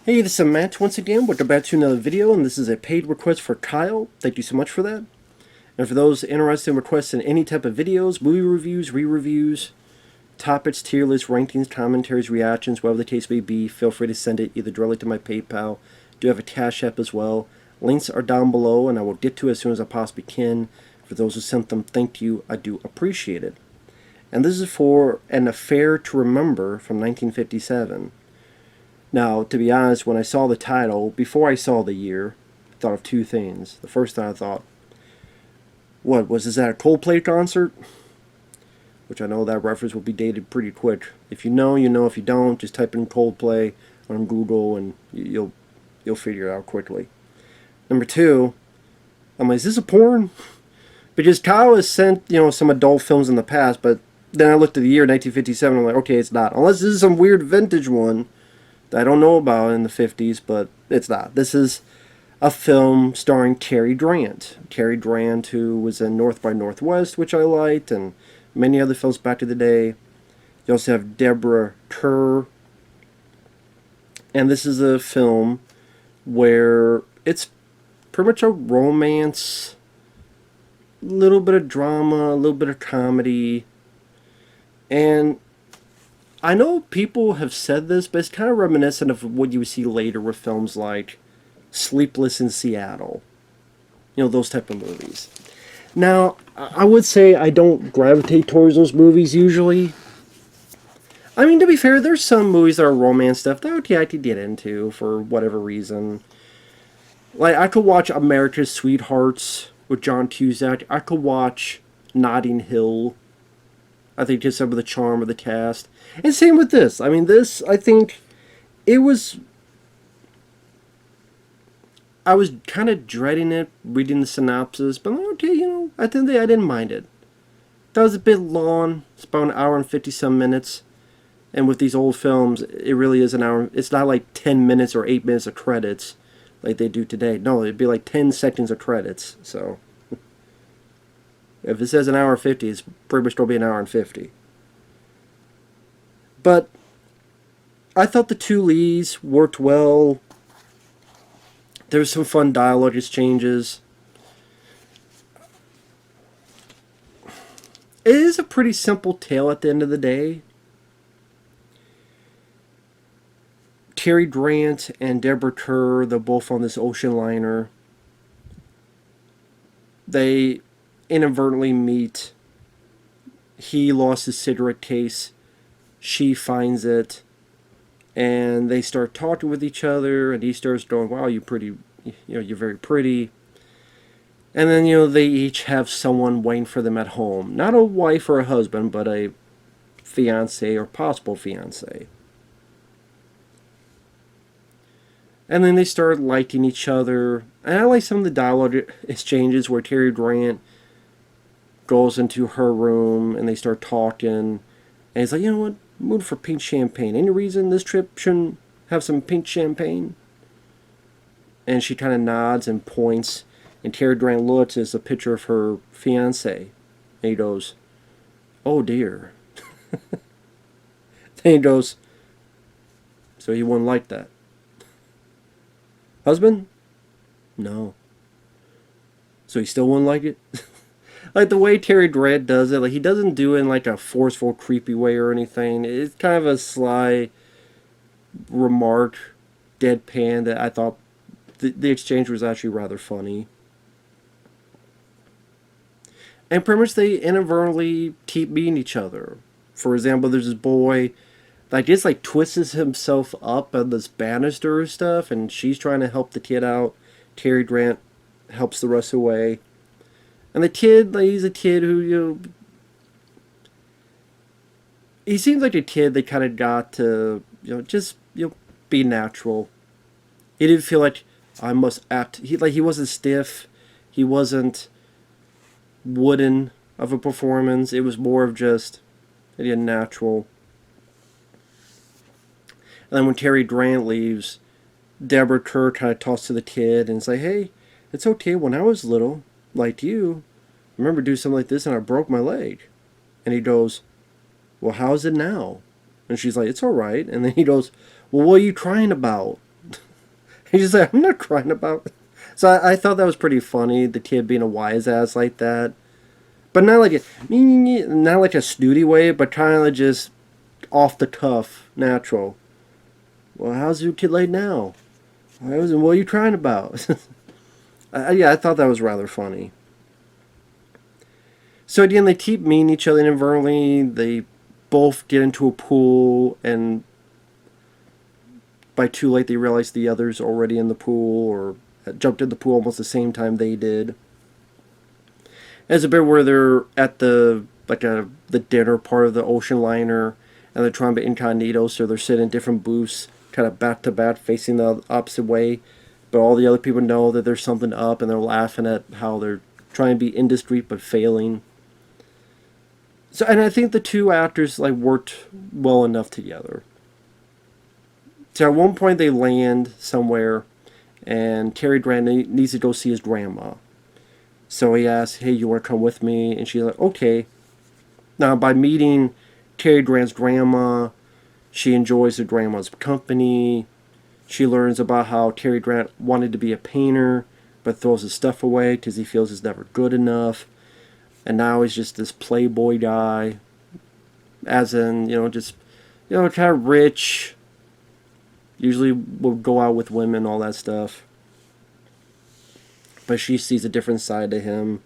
Hey, this is Matt once again. Welcome back to another video, and this is a paid request for Kyle. Thank you so much for that. And for those interested in requesting any type of videos, movie reviews, re-reviews, topics, tier lists, rankings, commentaries, reactions, whatever the case may be, feel free to send it either directly to my PayPal. I do have a CashApp as well. Links are down below, and I will get to it as soon as I possibly can. For those who sent them, thank you. I do appreciate it. And this is for An Affair to Remember from 1957. Now, to be honest, when I saw the title, before I saw the year, I thought of two things. The first thing I thought, is that a Coldplay concert? Which I know that reference will be dated pretty quick. If you know, you know. If you don't, just type in Coldplay on Google and you'll figure it out quickly. Number two, I'm like, is this a porn? Because Kyle has sent, some adult films in the past, but then I looked at the year 1957, I'm like, okay, it's not. Unless this is some weird vintage one that I don't know about in the 50s, but it's not. This is a film starring Cary Grant. Cary Grant, who was in North by Northwest, which I liked, and many other films back in the day. You also have Deborah, Kerr. And this is a film where it's pretty much a romance, a little bit of drama, a little bit of comedy. And I know people have said this, but it's kind of reminiscent of what you would see later with films like Sleepless in Seattle. Those type of movies. Now, I would say I don't gravitate towards those movies usually. I mean, to be fair, there's some movies that are romance stuff that I could get into for whatever reason. Like, I could watch America's Sweethearts with John Cusack. I could watch Notting Hill. I think just some of the charm of the cast. And same with this. I mean, this, I think, it was... I was kind of dreading it, reading the synopsis, but I'm like, okay, I didn't mind it. That was a bit long. It's about an hour and 50-some minutes. And with these old films, it really is an hour. It's not like 10 minutes or 8 minutes of credits like they do today. No, it'd be like 10 seconds of credits, so... If it says an hour and 50, it's pretty much going to be an hour and 50. But I thought the two leads worked well. There's some fun dialogue exchanges. It is a pretty simple tale at the end of the day. Cary Grant and Deborah Kerr, they're both on this ocean liner. They inadvertently meet. He lost his cigarette case. She finds it. And they start talking with each other. And he starts going, wow, you're pretty, you're very pretty. And then, they each have someone waiting for them at home. Not a wife or a husband, but a fiance or possible fiance. And then they start liking each other. And I like some of the dialogue exchanges where Cary Grant goes into her room and they start talking, and he's like, you know what, mood for pink champagne. Any reason this trip shouldn't have some pink champagne? And she kind of nods and points, and Cary Grant looks as a picture of her fiance, and he goes, oh dear. Then he goes, so you wouldn't like that? Husband? No. So he still wouldn't like it? Like, the way Cary Grant does it, like, he doesn't do it in, like, a forceful, creepy way or anything. It's kind of a sly remark, deadpan, that I thought the exchange was actually rather funny. And pretty much they inadvertently keep meeting each other. For example, there's this boy that just, like, twists himself up on this banister and stuff, and she's trying to help the kid out. Cary Grant helps the rest away. And the kid, like, he's a kid who, he seems like a kid that kind of got to, just, be natural. He didn't feel like I must act. He wasn't stiff. He wasn't wooden of a performance. It was more of just, again, natural. And then when Cary Grant leaves, Deborah Kerr kind of talks to the kid and is like, hey, it's okay, when I was little, like you, I remember doing something like this and I broke my leg. And he goes, well, how's it now? And she's like, it's alright. And then he goes, well, what are you crying about? He's just like, I'm not crying about it. So I thought that was pretty funny, the kid being a wise ass like that. But not like a snooty way, but kind of like just off the cuff, natural. Well, how's your kid like now? What are you crying about? Yeah, I thought that was rather funny. So again, they keep meeting each other inadvertently. They both get into a pool, and by too late, they realize the other's already in the pool or jumped in the pool almost the same time they did. There's a bit where they're at the dinner part of the ocean liner, and they're trying to be incognito, so they're sitting in different booths, kind of back to back, facing the opposite way. But all the other people know that there's something up, and they're laughing at how they're trying to be indiscreet but failing. So, and I think the two actors like worked well enough together. So at one point they land somewhere, and Cary Grant needs to go see his grandma. So he asks, "Hey, you want to come with me?" And she's like, "Okay." Now, by meeting Cary Grant's grandma, she enjoys her grandma's company. She learns about how Cary Grant wanted to be a painter, but throws his stuff away because he feels it's never good enough. And now he's just this playboy guy, as in, just, kind of rich. Usually will go out with women, all that stuff. But she sees a different side to him.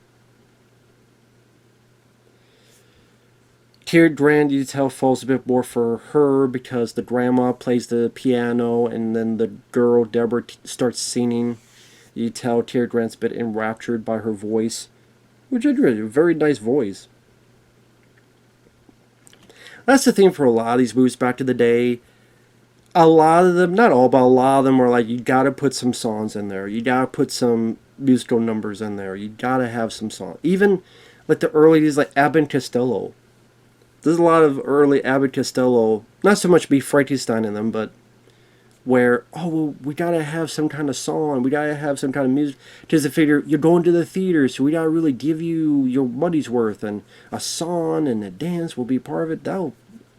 Cary Grant, you tell, falls a bit more for her because the grandma plays the piano, and then the girl, Deborah, starts singing. You tell Cary Grant's a bit enraptured by her voice, which is really a very nice voice. That's the thing for a lot of these movies back in the day. A lot of them, not all, but a lot of them were like, you gotta put some songs in there. You gotta put some musical numbers in there. You gotta have some songs. Even like the early, like Abbott and Costello. There's a lot of early Abbott Costello, not so much Beef Frankenstein in them, but where, oh, well, we gotta have some kind of song, we gotta have some kind of music. Because they figure, you're going to the theater, so we gotta really give you your money's worth, and a song and a dance will be part of it. That'll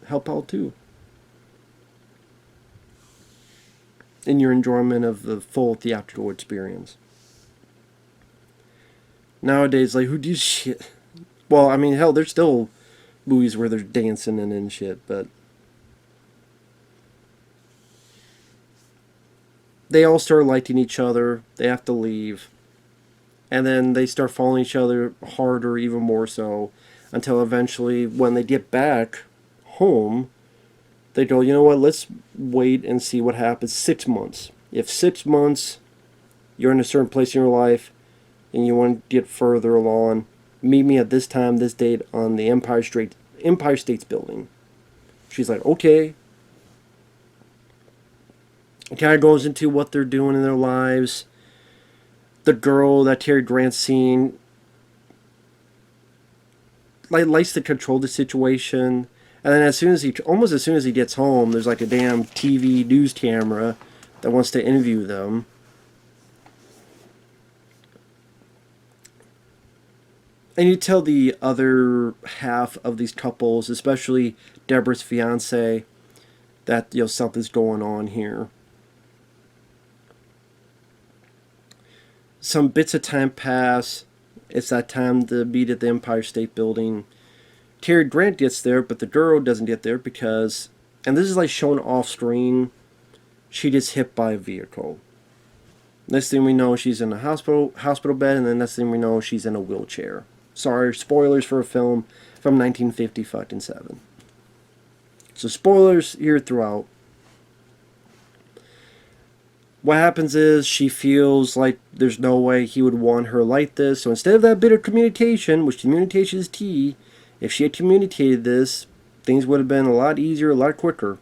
help out too. In your enjoyment of the full theatrical experience. Nowadays, like, who does shit? Well, I mean, hell, there's still movies where there's dancing and shit, but they all start liking each other. They have to leave, and then they start following each other harder, even more so, until eventually, when they get back home, they go, you know what, let's wait and see what happens 6 months. If 6 months you're in a certain place in your life and you want to get further along, meet me at this time, this date on the Empire State's Building. She's like, okay. It kind of goes into what they're doing in their lives. The girl that Cary Grant's seen likes to control the situation. And then almost as soon as he gets home, there's like a damn TV news camera that wants to interview them. And you tell the other half of these couples, especially Deborah's fiance, that something's going on here. Some bits of time pass. It's that time to meet at the Empire State Building. Cary Grant gets there, but the girl doesn't get there because, and this is like shown off screen, she gets hit by a vehicle. Next thing we know, she's in a hospital bed, and then next thing we know, she's in a wheelchair. Sorry, spoilers for a film from 1957. So spoilers here throughout. What happens is she feels like there's no way he would want her like this. So instead of that bit of communication, which communication is key, if she had communicated this, things would have been a lot easier, a lot quicker.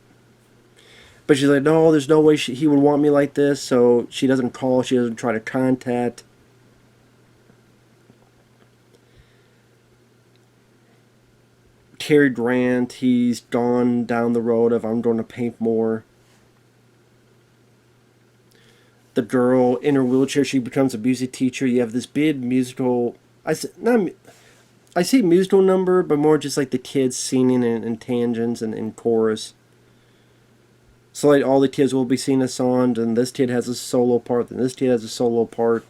But she's like, no, there's no way he would want me like this. So she doesn't call, she doesn't try to contact. Cary Grant, he's gone down the road of, I'm going to paint more. The girl in her wheelchair, she becomes a music teacher. You have this big musical, I say musical number, but more just like the kids singing in tangents and in chorus. So like all the kids will be singing a song, and this kid has a solo part, and this kid has a solo part.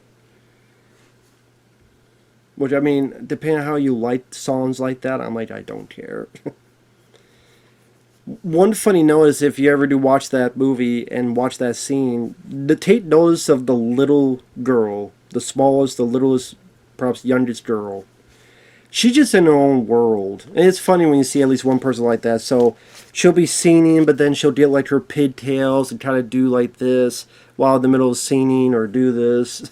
Which, I mean, depending on how you like songs like that, I'm like, I don't care. One funny note is if you ever do watch that movie and watch that scene, take notice of the little girl, the smallest, the littlest, perhaps youngest girl. She's just in her own world. And it's funny when you see at least one person like that. So she'll be singing, but then she'll get like her pigtails and kind of do like this while in the middle of singing, or do this.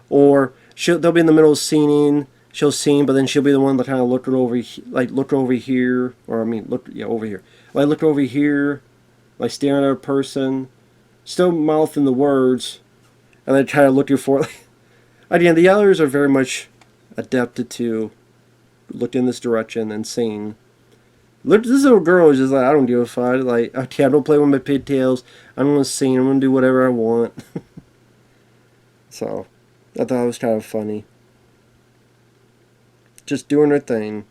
Or they'll be in the middle of singing. She'll sing, but then she'll be the one that kind of look over, like look over here, or I mean, look, yeah, over here. Like look over here, like staring at a person, still mouthing the words, and then try to look for. Again, the others are very much adapted to look in this direction and sing. Look, this little girl is just like, I don't give a fuck. Like, okay, I don't play with my pigtails. I'm gonna sing. I'm gonna do whatever I want. So, I thought it was kind of funny. Just doing her thing.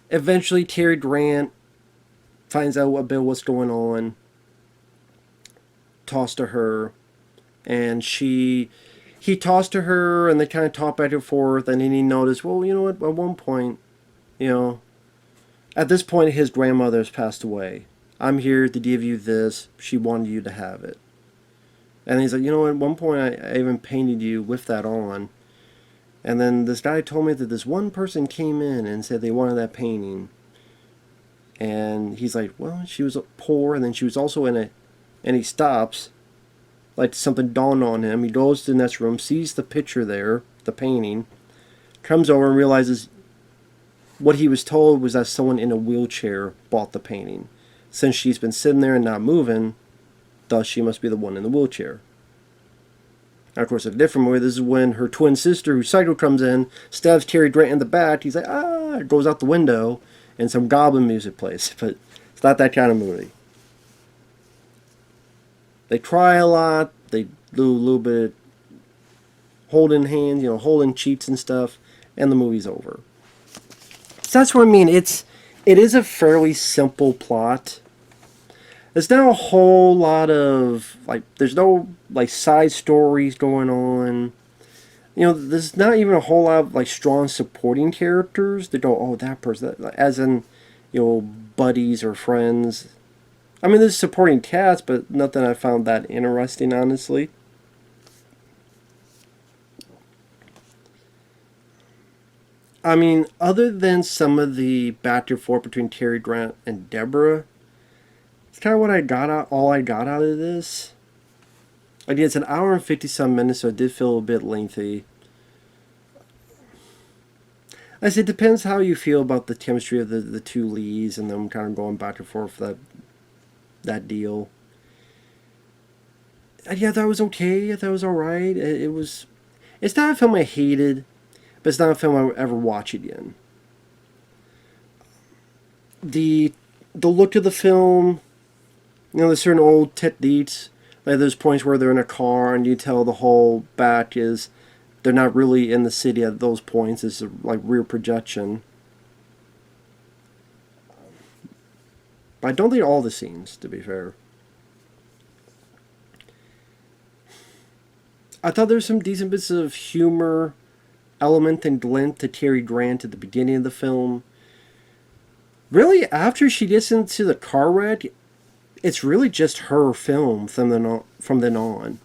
Eventually, Cary Grant finds out a bit what's going on. Tossed to her, and he tossed to her, and they kind of talk back and forth, and then he noticed, well, you know what, at one point, you know, at this point his grandmother has passed away. I'm here to give you this. She wanted you to have it. And he's like, you know, at one point I even painted you with that on. And then this guy told me that this one person came in and said they wanted that painting. And he's like, well, she was poor, and then she was also in a... And he stops, like something dawned on him. He goes to the next room, sees the picture there, the painting, comes over and realizes what he was told was that someone in a wheelchair bought the painting. Since she's been sitting there and not moving, thus she must be the one in the wheelchair. Now, of course, a different way, this is when her twin sister, who's Psycho, comes in, stabs Cary Grant in the back. He's like, ah, goes out the window, and some goblin music plays. But it's not that kind of movie. They cry a lot. They do a little bit holding hands, you know, holding cheeks and stuff, and the movie's over. So that's what I mean. It is a fairly simple plot. There's not a whole lot of, like, there's no, like, side stories going on. You know, there's not even a whole lot of, like, strong supporting characters that go, oh, that person, as in, you know, buddies or friends. I mean, there's supporting cast, but nothing I found that interesting, honestly. I mean, other than some of the back and forth between Cary Grant and Deborah, it's kind of what I got out, all I got out of this. Again, it's an hour and 50-some minutes, so it did feel a bit lengthy. I said, it depends how you feel about the chemistry of the two leads, and them kind of going back and forth for that deal. Yeah, that was okay. I thought it was alright. It's not a film I hated, but it's not a film I would ever watch again. The look of the film, you know, there's certain old techniques. Like there's points where they're in a car and you tell the whole back is they're not really in the city at those points. It's like rear projection. But I don't think all the scenes, to be fair. I thought there was some decent bits of humor, element, and glint to Cary Grant at the beginning of the film. Really, after she gets into the car wreck, it's really just her film from then on.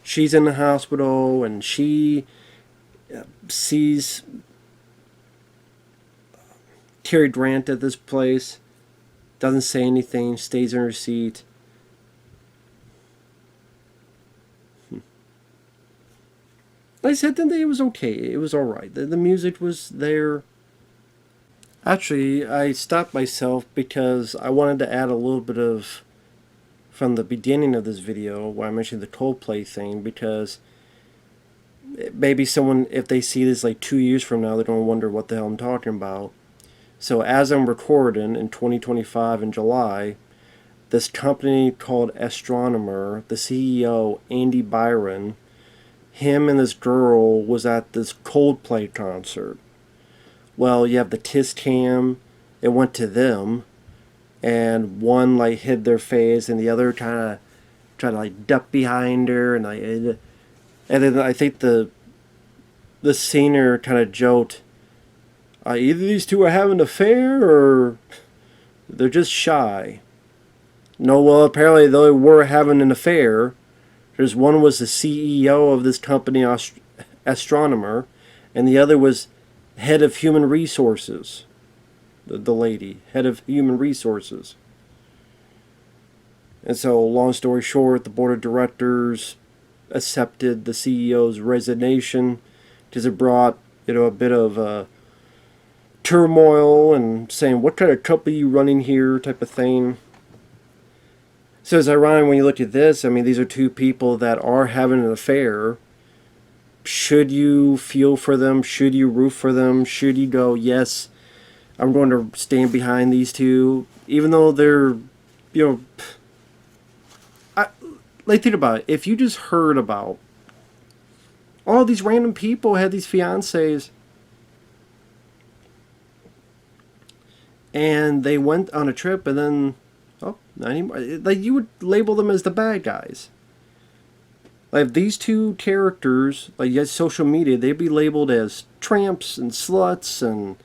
She's in the hospital, and she sees Cary Grant at this place, doesn't say anything, stays in her seat. Like I said, then it was okay. It was alright. The music was there. Actually, I stopped myself because I wanted to add a little bit of from the beginning of this video where I mentioned the Coldplay thing, because maybe someone, if they see this like 2 years from now, they're going to wonder what the hell I'm talking about. So as I'm recording in 2025 in July, this company called Astronomer, the CEO, Andy Byron, him and this girl was at this Coldplay concert. Well, you have the Tis cam. It went to them, and one like hid their face, and the other kind of tried to like duck behind her, and then I think the singer kind of joked, either these two are having an affair or they're just shy. No, well, apparently they were having an affair. There's one was the CEO of this company, astronomer, and the other was head of human resources. The lady, head of human resources. And so, long story short, the board of directors accepted the CEO's resignation because it brought, a bit of turmoil and saying, what kind of company are you running here type of thing. So it's ironic when you look at this. I mean, these are two people that are having an affair. Should you feel for them? Should you root for them? Should you go, yes, I'm going to stand behind these two? Even though they're, think about it. If you just heard about all these random people had these fiancés and they went on a trip and then, not anymore. Like, you would label them as the bad guys. Like, if these two characters, like, you got social media, they'd be labeled as tramps and sluts and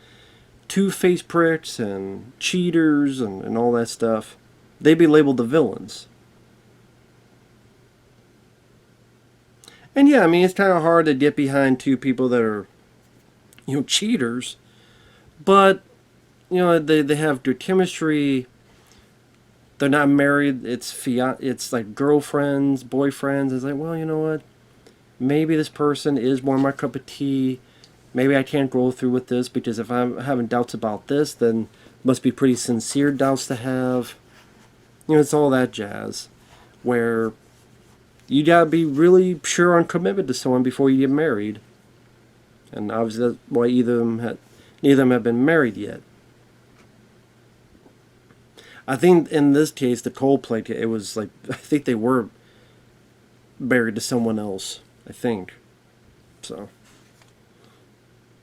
two-faced pricks and cheaters and all that stuff. They'd be labeled the villains. And yeah, I mean, it's kind of hard to get behind two people that are, cheaters. But, they have good chemistry. They're not married. It's like girlfriends, boyfriends. It's like, well, you know what? Maybe this person is more my cup of tea. Maybe I can't go through with this because if I'm having doubts about this, then it must be pretty sincere doubts to have. It's all that jazz. Where you gotta be really sure on commitment to someone before you get married. And obviously that's why neither of them have been married yet. I think in this case, the Coldplay, it was like, I think they were married to someone else, I think. So,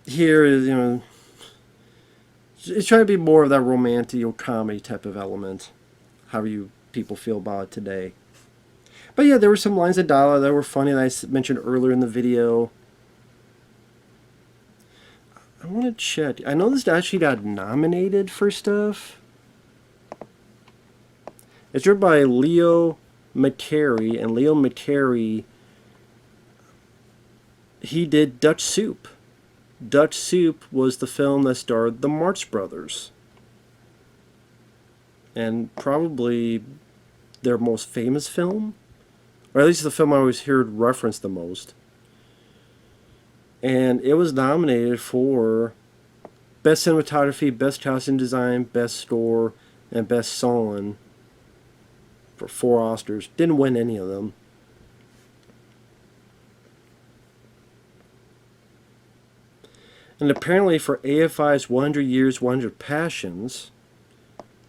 here is, it's trying to be more of that romantic comedy type of element. How you people feel about it today. But yeah, there were some lines of dialogue that were funny that I mentioned earlier in the video. I want to check. I know this actually got nominated for stuff. It's written by Leo McCarey, and Leo McCarey, he did Dutch Soup. Dutch Soup was the film that starred the Marx Brothers. And probably their most famous film, or at least the film I always heard referenced the most. And it was nominated for Best Cinematography, Best Costume Design, Best Score, and Best Song for 4 Oscars. Didn't win any of them. And apparently for AFI's 100 Years, 100 Passions,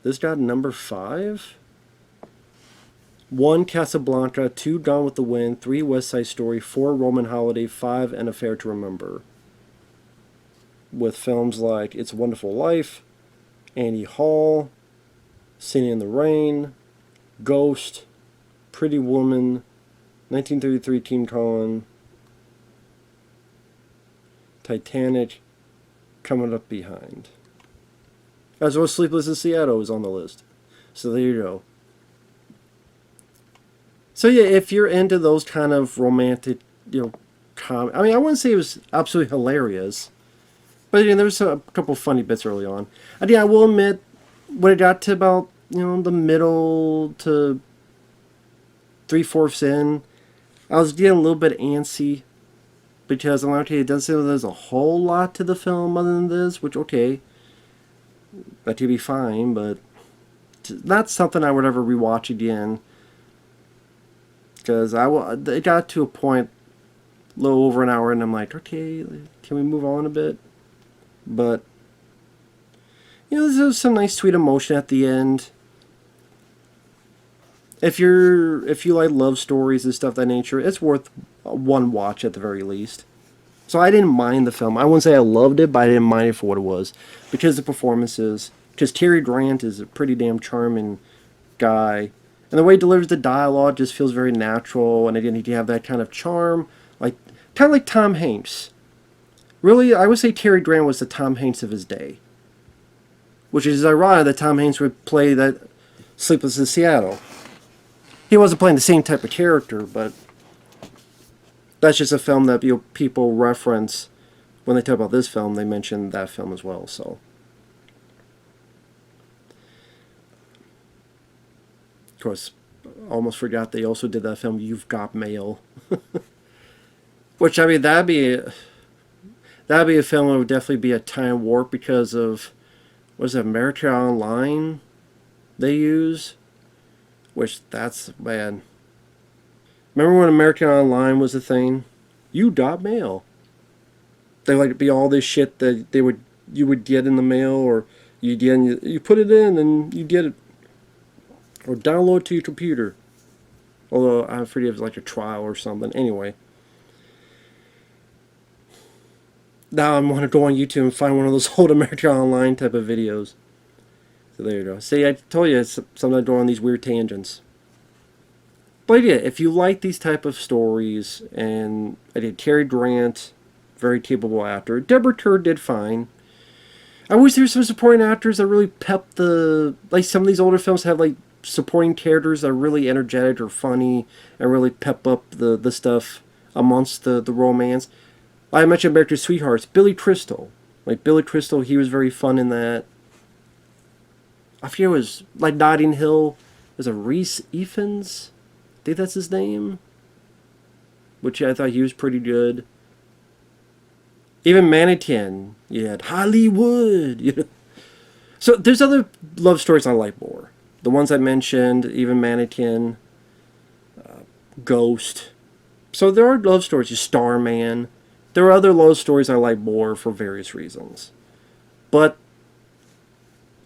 this got number 5. 1 Casablanca, 2 Gone with the Wind, 3 West Side Story, 4 Roman Holiday, 5 An Affair to Remember. With films like It's a Wonderful Life, Annie Hall, Singing in the Rain, Ghost, Pretty Woman, 1933 King Kong, Titanic, coming up behind. As well as Sleepless in Seattle is on the list. So there you go. So yeah, if you're into those kind of romantic, I mean, I wouldn't say it was absolutely hilarious, but there was a couple funny bits early on. And yeah, I will admit, when it got to about, the middle to 3/4 in, I was getting a little bit antsy, because I'm like, okay, it doesn't seem like there's a whole lot to the film other than this, which, okay, that could be fine, but not something I would ever rewatch again. Because it got to a point, a little over an hour, and I'm like, okay, can we move on a bit? But, there's some nice sweet emotion at the end. If you like love stories and stuff of that nature, it's worth one watch at the very least. So I didn't mind the film. I wouldn't say I loved it, but I didn't mind it for what it was. Because the performances. Because Cary Grant is a pretty damn charming guy. And the way he delivers the dialogue just feels very natural. And again, he have that kind of charm. Kind of like Tom Hanks. Really, I would say Cary Grant was the Tom Hanks of his day. Which is ironic that Tom Hanks would play that Sleepless in Seattle. He wasn't playing the same type of character, but that's just a film that people reference when they talk about this film. They mention that film as well. So, of course, almost forgot they also did that film You've Got Mail, which I mean that'd be a film that would definitely be a time warp because of was it America Online they use, which that's man. Remember when American Online was a thing? You got mail. They like to be all this shit that you would get in the mail, or you put it in and you get it, or download to your computer. Although I forget if it was like a trial or something. Anyway, now I'm want to go on YouTube and find one of those old American Online type of videos. So there you go. See, I told you sometimes I go on these weird tangents. But yeah, if you like these type of stories, and I did Cary Grant, very capable actor. Deborah Kerr did fine. I wish there were some supporting actors that really pep the... Like some of these older films have like supporting characters that are really energetic or funny and really pep up the stuff amongst the romance. I mentioned American Sweethearts. Billy Crystal. Like Billy Crystal, he was very fun in that. I forget it was like Notting Hill. There's a Reese Ifans. I think that's his name. Which I thought he was pretty good. Even Mannequin. You had Hollywood. You know? So there's other love stories I like more. The ones I mentioned, even Mannequin, Ghost. So there are love stories. Starman. There are other love stories I like more for various reasons. But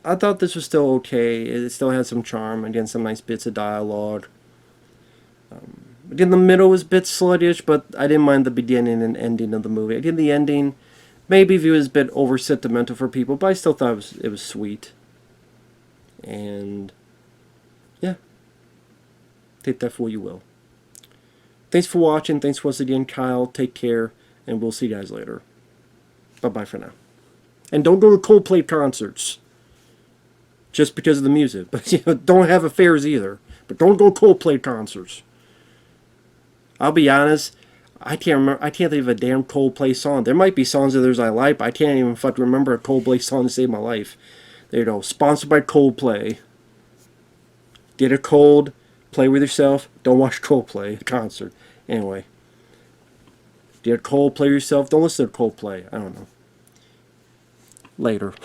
I thought this was still okay. It still had some charm. Again, some nice bits of dialogue. Again, the middle was a bit sluggish, but I didn't mind the beginning and ending of the movie. Again, the ending maybe viewed as a bit over sentimental for people, but I still thought it was sweet. And yeah, take that for what you will. Thanks for watching. Thanks once again, Kyle. Take care, and we'll see you guys later. Bye-bye for now. And don't go to Coldplay concerts just because of the music. But don't have affairs either. But don't go to Coldplay concerts. I'll be honest, I can't remember. I can't think of a damn Coldplay song. There might be songs of theirs I like, but I can't even fucking remember a Coldplay song to save my life. There you go. Sponsored by Coldplay. Get a cold. Play with yourself. Don't watch Coldplay concert. Anyway. Get a cold. Play with yourself. Don't listen to Coldplay. I don't know. Later.